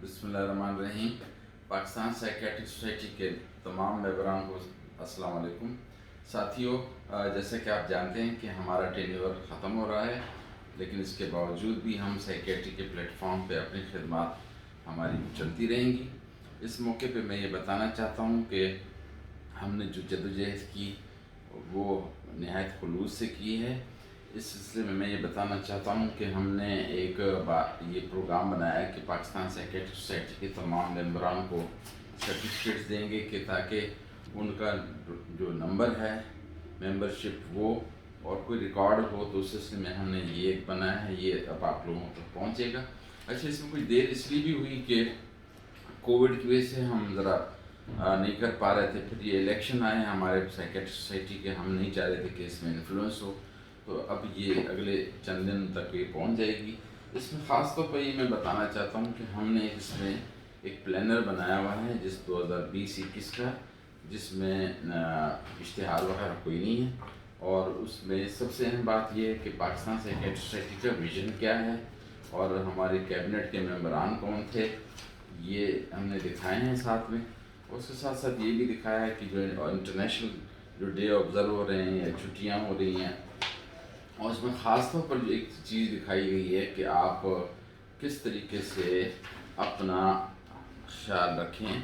بسم اللہ الرحمن الرحیم۔ پاکستان سائیکیٹرک سوسائٹی کے تمام ممبران کو السلام علیکم۔ ساتھیوں، جیسا کہ آپ جانتے ہیں کہ ہمارا ٹینیور ختم ہو رہا ہے، لیکن اس کے باوجود بھی ہم سائیکیٹری کے پلیٹ فارم پہ اپنی خدمات ہماری چلتی رہیں گی۔ اس موقع پہ میں یہ بتانا چاہتا ہوں کہ ہم نے جو جدوجہد کی وہ نہایت خلوص سے کی ہے۔ اس سلسلے میں میں یہ بتانا چاہتا ہوں کہ ہم نے ایک یہ پروگرام بنایا ہے کہ پاکستان سائیکیٹرک سوسائٹی کے تمام ممبران کو سرٹیفکیٹس دیں گے کہ تاکہ ان کا جو نمبر ہے ممبرشپ وہ اور کوئی ریکارڈ ہو تو اس سلسلے میں ہم نے یہ ایک بنایا ہے، یہ اب آپ لوگوں تک پہنچے گا۔ اچھا، اس میں کچھ دیر اس لیے بھی ہوئی کہ کووڈ کی وجہ سے ہم ذرا نہیں کر پا رہے تھے، پھر یہ الیکشن آئے ہمارے سائیکیٹرک سوسائٹی کے، ہم نہیں چاہ رہے تھے کہ اس میں انفلوئنس ہو، تو اب یہ اگلے چند دن تک یہ پہنچ جائے گی۔ اس میں خاص طور پر یہ میں بتانا چاہتا ہوں کہ ہم نے اس میں ایک پلانر بنایا ہوا ہے جس 2020-21 کا، جس میں اشتہار وغیرہ کوئی نہیں ہے، اور اس میں سب سے اہم بات یہ ہے کہ پاکستان سائیکیٹرک سوسائٹی کا ویژن کیا ہے اور ہمارے کیبنٹ کے ممبران کون تھے، یہ ہم نے دکھائے ہیں ساتھ میں۔ اس کے ساتھ ساتھ یہ بھی دکھایا ہے کہ جو انٹرنیشنل جو ڈے آبزرو ہو رہے ہیں یا چھٹیاں ہو رہی ہیں، اور اس میں خاص طور پر ایک چیز دکھائی گئی ہے کہ آپ کس طریقے سے اپنا خیال رکھیں،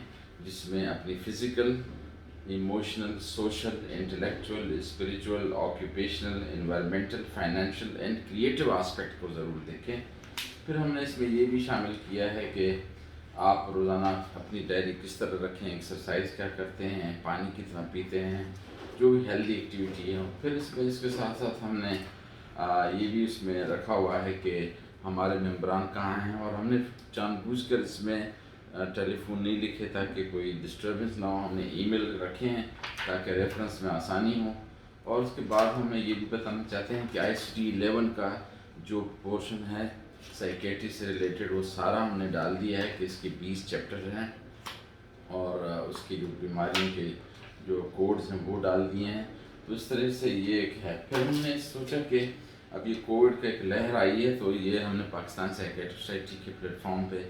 جس میں اپنی physical, emotional, social, intellectual, spiritual, occupational, environmental, financial and creative aspect کو ضرور دیکھیں۔ پھر ہم نے اس میں یہ بھی شامل کیا ہے کہ آپ روزانہ اپنی ڈائری کس طرح رکھیں، ایکسرسائز کیا کرتے ہیں، پانی کتنا پیتے ہیں، جو بھی ہیلدی ایکٹیویٹی ہے۔ پھر اس کے ساتھ ساتھ ہم نے یہ بھی اس میں رکھا ہوا ہے کہ ہمارے ممبران کہاں ہیں، اور ہم نے جان بوجھ کر اس میں ٹیلی فون نہیں لکھے تاکہ کوئی ڈسٹربنس نہ ہو، ہم نے ای میل رکھے ہیں تاکہ ریفرنس میں آسانی ہو۔ اور اس کے بعد ہم یہ بھی بتانا چاہتے ہیں کہ ICD-11 کا جو پورشن ہے سائیکیٹری سے ریلیٹڈ وہ سارا ہم نے ڈال دیا ہے کہ اس کے 20 چیپٹر ہیں، اور اس کی جو بیماریوں کے جو کوڈز ہیں وہ ڈال دیے ہیں۔ تو اس طرح سے یہ ایک ہے۔ پھر ہم نے سوچا کہ اب یہ کووڈ کا ایک لہر آئی ہے، تو یہ ہم نے پاکستان سائیکیٹرک سوسائٹی کے پلیٹ فارم پہ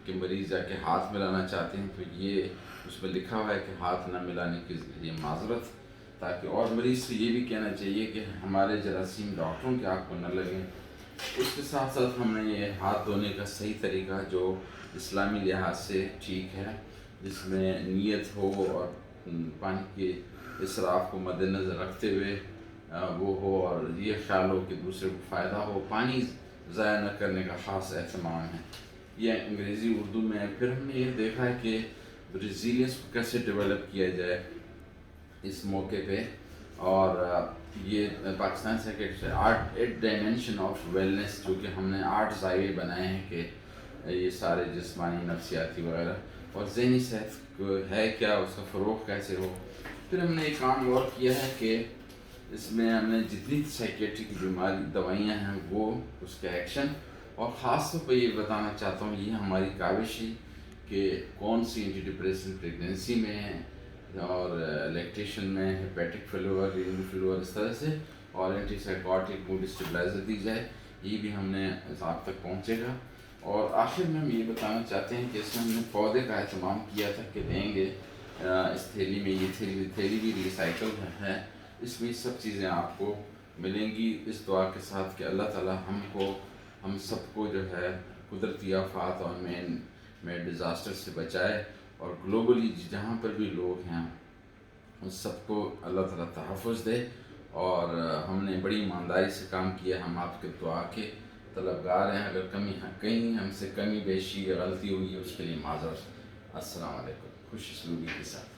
کہ مریض جا کے ہاتھ ملانا چاہتے ہیں، تو یہ اس میں لکھا ہوا ہے کہ ہاتھ نہ ملانے کی یہ معذرت، تاکہ اور مریض سے یہ بھی کہنا چاہیے کہ ہمارے جراثیم ڈاکٹروں کے آپ کو نہ لگیں۔ اس کے ساتھ ساتھ ہم نے یہ ہاتھ دھونے کا صحیح طریقہ جو اسلامی لحاظ سے ٹھیک ہے، جس میں نیت ہو اور پانی کے اسراف کو مد نظر رکھتے ہوئے وہ ہو، اور یہ خیال ہو کہ دوسرے کو فائدہ ہو، پانی ضائع نہ کرنے کا خاص اہتمام ہے۔ یہ انگریزی اردو میں ہے۔ پھر ہم نے یہ دیکھا ہے کہ ریزیلینس کو کیسے ڈیولپ کیا جائے اس موقع پہ، اور یہ پاکستان سائیکیٹرک سے 8 ڈائمینشن آف ویلنس، جو کہ ہم نے 8 زاویے بنائے ہیں کہ یہ سارے جسمانی، نفسیاتی وغیرہ، اور ذہنی صحت کو ہے کیا، اس کا فروغ کیسے ہو۔ پھر ہم نے ایک کام اور کیا ہے کہ اس میں ہم نے جتنی سائیکیٹری کی بیماری دوائیاں ہیں وہ اس کا ایکشن، اور خاص طور پہ یہ بتانا چاہتا ہوں، یہ ہماری کاوش ہے کہ کون سی اینٹی ڈپریسنٹ پریگنینسی میں ہے اور لیکٹیشن میں، ہیپیٹک فیلور، رینل فیلور، اس طرح سے، اور اینٹی سائیکوٹک موڈ اسٹیبلائزر دی جائے، یہ بھی ہم نے آپ تک پہنچے گا۔ اور آخر میں ہم یہ بتانا چاہتے ہیں کہ اس میں ہم نے پودے کا اہتمام کیا تھا کہ دیں گے اس تھیلی میں، یہ تھیلی بھی ریسائیکل ہے، اس میں سب چیزیں آپ کو ملیں گی، اس دعا کے ساتھ کہ اللہ تعالیٰ ہم سب کو جو ہے قدرتی آفات اور مین ڈیزاسٹر سے بچائے، اور گلوبلی جہاں پر بھی لوگ ہیں ان سب کو اللہ تعالیٰ تحفظ دے۔ اور ہم نے بڑی ایمانداری سے کام کیا، ہم آپ کے دعا کے طلبگار ہیں، اگر کہیں ہم سے کمی بیشی یا غلطی ہوئی ہے اس کے لیے معذرت۔ السلام علیکم، خوش سلوکی کے ساتھ۔